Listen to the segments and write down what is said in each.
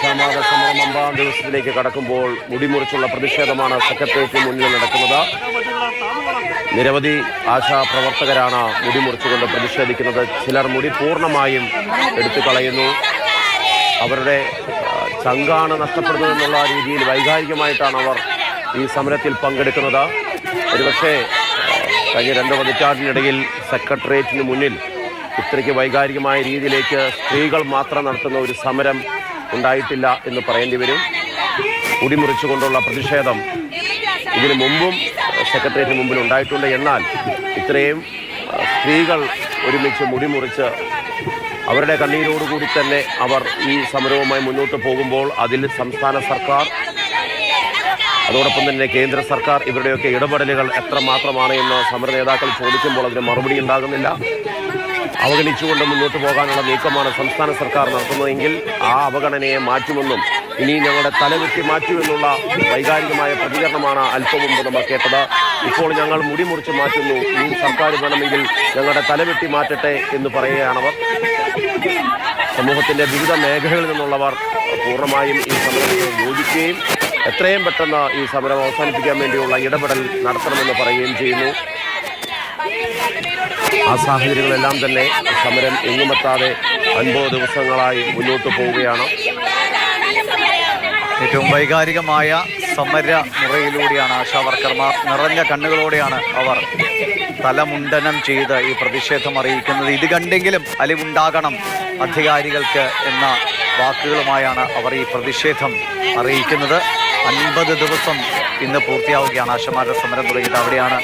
ആശാമാത സമരം 5-ാം ദിവസത്തിലേക്ക് കടക്കുമ്പോൾ മുടിമുറിച്ചുള്ള പ്രതിഷേധമാണ് സെക്രട്ടേറിയറ്റിന് മുന്നിൽ നടക്കുന്നത്. നിരവധി ആശാപ്രവർത്തകരാണ് മുടിമുറിച്ചുകൊണ്ട് പ്രതിഷേധിക്കുന്നത്. ചിലർ മുടി പൂർണ്ണമായും എടുത്തു കളയുന്നു. അവരുടെ ചങ്കാണ് നഷ്ടപ്പെടുന്നതെന്നുള്ള രീതിയിൽ വൈകാരികമായിട്ടാണ് അവർ ഈ സമരത്തിൽ പങ്കെടുക്കുന്നത്. ഒരുപക്ഷെ കഴിഞ്ഞ 2 പതിറ്റാണ്ടിനിടയിൽ സെക്രട്ടേറിയറ്റിന് മുന്നിൽ ഇത്രയ്ക്ക് വൈകാരികമായ രീതിയിലേക്ക് സ്ത്രീകൾ മാത്രം നടത്തുന്ന ഒരു സമരം ഉണ്ടായിട്ടില്ല എന്ന് പറയേണ്ടി വരും. മുടിമുറിച്ചുകൊണ്ടുള്ള പ്രതിഷേധം ഇതിനു മുമ്പും സെക്രട്ടേറിയറ്റിന് മുമ്പിൽ ഉണ്ടായിട്ടുണ്ട്. എന്നാൽ ഇത്രയും സ്ത്രീകൾ ഒരുമിച്ച് മുടിമുറിച്ച് അവരുടെ കണ്ണീരോടുകൂടി തന്നെ അവർ ഈ സമരവുമായി മുന്നോട്ട് പോകുമ്പോൾ അതിൽ സംസ്ഥാന സർക്കാർ, അതോടൊപ്പം തന്നെ കേന്ദ്ര സർക്കാർ ഇവരുടെയൊക്കെ ഇടപെടലുകൾ എത്രമാത്രമാണ് എന്ന് സമര നേതാക്കൾ ചോദിക്കുമ്പോൾ അതിന് മറുപടി ഉണ്ടാകുന്നില്ല. അവഗണിച്ചുകൊണ്ട് മുന്നോട്ട് പോകാനുള്ള നീക്കമാണ് സംസ്ഥാന സർക്കാർ നടത്തുന്നതെങ്കിൽ ആ അവഗണനയെ മാറ്റുമെന്നും ഇനി ഞങ്ങളുടെ തലവെട്ടി മാറ്റുമെന്നുള്ള വൈകാരികമായ പ്രതികരണമാണ് അല്പം മുമ്പ് നമ്മൾ കേട്ടത്. ഇപ്പോൾ ഞങ്ങൾ മുടിമുറിച്ച് മാറ്റുന്നു, ഈ സർക്കാർ വേണമെങ്കിൽ ഞങ്ങളുടെ തലവെട്ടി മാറ്റട്ടെ എന്ന് പറയുകയാണവർ. സമൂഹത്തിന്റെ വിവിധ മേഖലകളിൽ നിന്നുള്ളവർ പൂർണ്ണമായും ഈ സമരത്തിൽ യോജിക്കുകയും എത്രയും പെട്ടെന്ന് ഈ സമരം അവസാനിപ്പിക്കാൻ വേണ്ടിയുള്ള ഇടപെടൽ നടത്തണമെന്ന് പറയുകയും ചെയ്യുന്നു. ആ സാഹചര്യങ്ങളെല്ലാം തന്നെ സമരം എങ്ങുമെത്താതെ 50 ദിവസങ്ങളായി മുന്നോട്ട് പോവുകയാണ്. ഏറ്റവും വൈകാരികമായ സമര മുറയിലൂടെയാണ് ആശാവർക്കർമാർ നിറഞ്ഞ കണ്ണുകളോടെയാണ് അവർ തലമുണ്ടനം ചെയ്ത് ഈ പ്രതിഷേധം അറിയിക്കുന്നത്. ഇത് കണ്ടെങ്കിലും അലിവുണ്ടാകണം അധികാരികൾക്ക് എന്ന വാക്കുകളുമായാണ് അവർ ഈ പ്രതിഷേധം അറിയിക്കുന്നത്. 50 ദിവസം ഇന്ന് പൂർത്തിയാവുകയാണ് ആശമാരുടെ സമരം തുടങ്ങിയിട്ട്. അവിടെയാണ്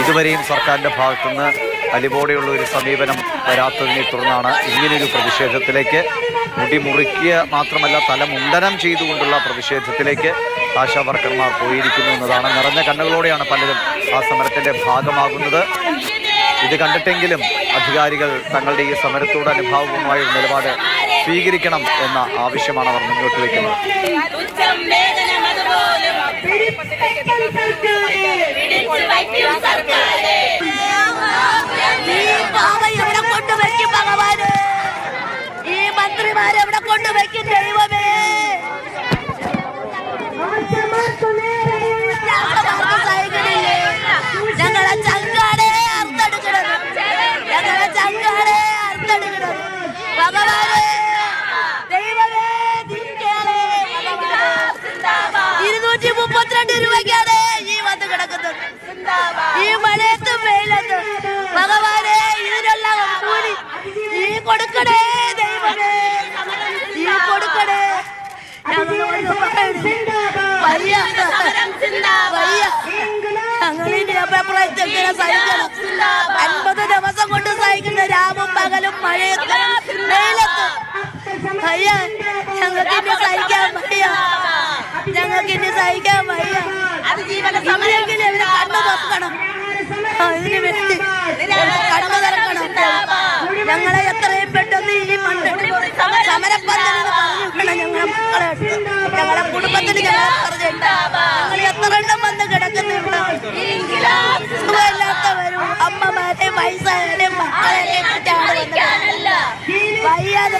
ഇതുവരെയും സർക്കാരിൻ്റെ ഭാഗത്തുനിന്ന് അലിവോടെയുള്ള ഒരു സമീപനം വരാത്തതിനെ തുടർന്നാണ് ഇങ്ങനെയൊരു പ്രതിഷേധത്തിലേക്ക്, മുടിമുറിക്കുക മാത്രമല്ല തലമുണ്ടനം ചെയ്തുകൊണ്ടുള്ള പ്രതിഷേധത്തിലേക്ക് ആശാവർക്കർമാർ പോയിരിക്കുന്നു എന്നതാണ്. നിറഞ്ഞ കണ്ണുകളോടെയാണ് പലരും ആ സമരത്തിൻ്റെ ഭാഗമാകുന്നത്. ഇത് കണ്ടിട്ടെങ്കിലും അധികാരികൾ തങ്ങളുടെ ഈ സമരത്തോട് അനുഭാവവുമായ ഒരു നിലപാട് സ്വീകരിക്കണം എന്ന ആവശ്യമാണ് അവർ മുന്നോട്ട് വയ്ക്കുന്നത്. ഈ മന്ത്രിമാരെ എവിടെ കൊണ്ടുവയ്ക്കും ദൈവമേ? ഞങ്ങളെ ചങ്കാടെ അർത്തെടുക്കണത്, ഞങ്ങളെ ചങ്കാടെ അർത്തെടുക്കണത് ഭഗവാനെ, ദൈവമേ, 232 രൂപയ്ക്കാണ് ഈ വന്ന് കിടക്കുന്നത്. ഈ മഴയത്തും വെയിലത്തും ഭഗവാനെ ഇതിനുള്ള കൂലി ഈ കൊടുക്കണേ ദൈവമേ, ഈ കൊടുക്കണേ. ഞങ്ങളിനി അഭിപ്രായത്തിൽ എങ്ങനെ സഹിക്കണം? 50 ദിവസം കൊണ്ട് സഹിക്കുന്ന രാവും പകലും മഴയത്തും വെയിലത്തും. അയ്യ, ഞങ്ങൾക്കിനി സഹിക്കാൻ വയ്യ, ഞങ്ങൾക്കിനി സഹിക്കാൻ വയ്യ. ഇനിയെങ്കിലും ഇവര് കണ്ണു തുറക്കണം, ഇതിനു വേണ്ടി കണ്ണു തുറക്കണം. ഞങ്ങളെ എത്രയും പെട്ടെന്ന് ഈ സമരപ്പന്തലെന്ന് പറഞ്ഞു ഞങ്ങളെ മക്കളെ, ഞങ്ങളെ കുടുംബത്തിന് ഞങ്ങളെ പറഞ്ഞു. ഞങ്ങൾ എത്ര എണ്ണം വന്ന് കിടക്കുന്നില്ല, സുഖമില്ലാത്തവരും അമ്മമാരെ വയസ്സായാലും മക്കളെ വയ്യാതെ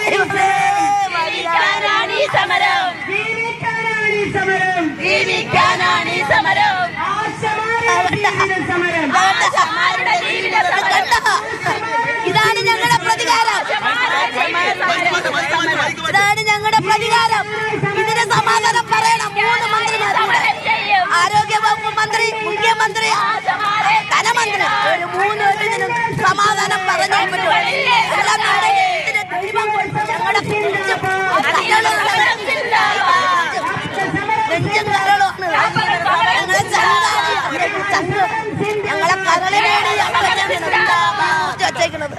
ഇതാണ് ഞങ്ങളുടെ പ്രതികാരം, ഇതാണ് ഞങ്ങളുടെ പ്രതികാരം. ഇതിന് സമാധാനം പറയണം 3 മന്ത്രിമാരുടെ, ആരോഗ്യവകുപ്പ് മന്ത്രി, മുഖ്യമന്ത്രി, ധനമന്ത്രി, ഒരു 3 ഇതിനും സമാധാനം പറഞ്ഞേ പറ്റൂ. ഞങ്ങളുടെ നെഞ്ചും കരളുമാണ്, ഞങ്ങളെ കരളിനോട് വച്ചേക്കുന്നത്.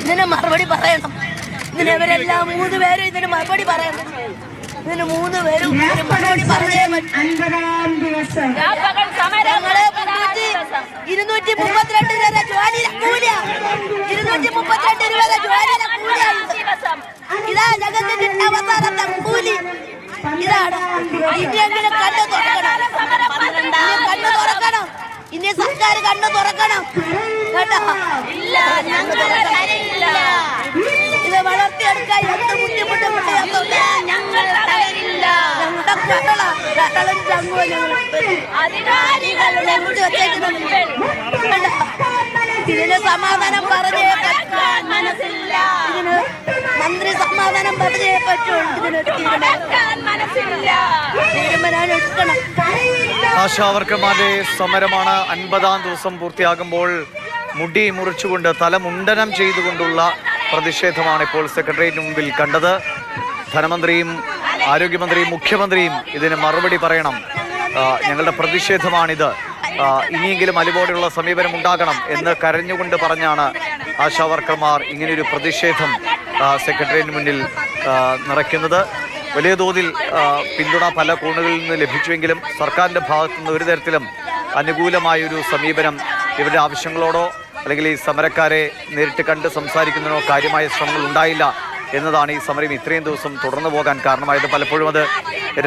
ഇതിന് മറുപടി പറയണം. ഇതിനെവരെല്ലാം 3 പേരും ഇതിന് മറുപടി പറയണം. ഇതിന് 3 പേരും മറുപടി പറഞ്ഞേ പറ്റും. ഞങ്ങളെ 232 വരെ ജോലിയിലെ കൂലിയാ, 232 രൂപ ജോലിയിലെ കൂലിയാണ്. ഇതാ ഞങ്ങൾക്ക് അവസാനത്തെ കൂലി. ഇതാണ്. ഇനിയെങ്കിലും കണ്ണു തുറക്കണം, കണ്ണു തുറക്കണം. ഇനി സർക്കാർ കണ്ണു തുറക്കണം കേട്ടോ. ഇത് വളർത്തിയ ഞങ്ങൾ തകരില്ല. ഞങ്ങളുടെ കടളും ചങ്ങും ഞങ്ങൾ അധികാരികളുടെ ഇതിന് സമാധാനം പറഞ്ഞേ പറ്റാൻ മനസ്സില്ല. ഇതിന് മന്ത്രി സമാധാനം പറഞ്ഞേ പറ്റുള്ളൂ. ഇതിനൊരു തീരുമാനം എടുക്കണം. ആശാവർക്കർമാരുടെ സമരമാണ് 50-ാം ദിവസം പൂർത്തിയാകുമ്പോൾ മുടി മുറിച്ചുകൊണ്ട് തല മുണ്ടനം ചെയ്തുകൊണ്ടുള്ള പ്രതിഷേധമാണ് ഇപ്പോൾ സെക്രട്ടേറിയറ്റിന് മുമ്പിൽ കണ്ടത്. ധനമന്ത്രിയും ആരോഗ്യമന്ത്രിയും മുഖ്യമന്ത്രിയും ഇതിന് മറുപടി പറയണം. ഞങ്ങളുടെ പ്രതിഷേധമാണിത്, ഇനിയെങ്കിലും അലിവോടെയുള്ള സമീപനം ഉണ്ടാകണം എന്ന് കരഞ്ഞുകൊണ്ട് പറഞ്ഞാണ് ആശാവർക്കർമാർ ഇങ്ങനെയൊരു പ്രതിഷേധം സെക്രട്ടേറിയറ്റിന് മുന്നിൽ നിറയ്ക്കുന്നത്. വലിയ തോതിൽ പിന്തുണ പല കോണുകളിൽ നിന്ന് ലഭിച്ചുവെങ്കിലും സർക്കാരിൻ്റെ ഭാഗത്തു നിന്ന് ഒരു തരത്തിലും അനുകൂലമായൊരു സമീപനം ഇവരുടെ ആവശ്യങ്ങളോടോ അല്ലെങ്കിൽ ഈ സമരക്കാരെ നേരിട്ട് കണ്ട് സംസാരിക്കുന്നതിനോ കാര്യമായ ശ്രമങ്ങൾ ഉണ്ടായില്ല എന്നതാണ് ഈ സമരം ഇത്രയും ദിവസം തുടർന്നു പോകാൻ കാരണമായത്. പലപ്പോഴും അത്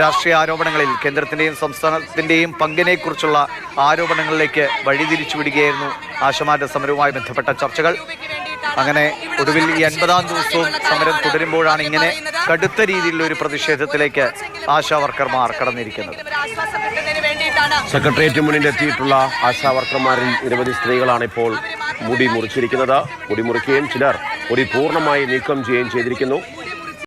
രാഷ്ട്രീയ ആരോപണങ്ങളിൽ കേന്ദ്രത്തിൻ്റെയും സംസ്ഥാനത്തിൻ്റെയും പങ്കിനെക്കുറിച്ചുള്ള ആരോപണങ്ങളിലേക്ക് വഴിതിരിച്ചു വിടുകയായിരുന്നു ആശമാരുടെ സമരവുമായി ബന്ധപ്പെട്ട ചർച്ചകൾ. അങ്ങനെ ഒടുവിൽ ഈ 50-ാം ദിവസവും സമരം തുടരുമ്പോഴാണ് ഇങ്ങനെ കടുത്ത രീതിയിലുള്ള ഒരു പ്രതിഷേധത്തിലേക്ക് ആശാവർക്കർമാർ കടന്നിരിക്കുന്നത്. സെക്രട്ടേറിയറ്റ് മുന്നിലെത്തിയിട്ടുള്ള ആശാവർക്കർമാരിൽ നിരവധി സ്ത്രീകളാണ് ഇപ്പോൾ മുടി മുറിച്ചിരിക്കുന്നത്. മുടി മുറിക്കുകയും ചിലർ മുടി പൂർണ്ണമായി നീക്കം ചെയ്യുകയും ചെയ്തിരിക്കുന്നു.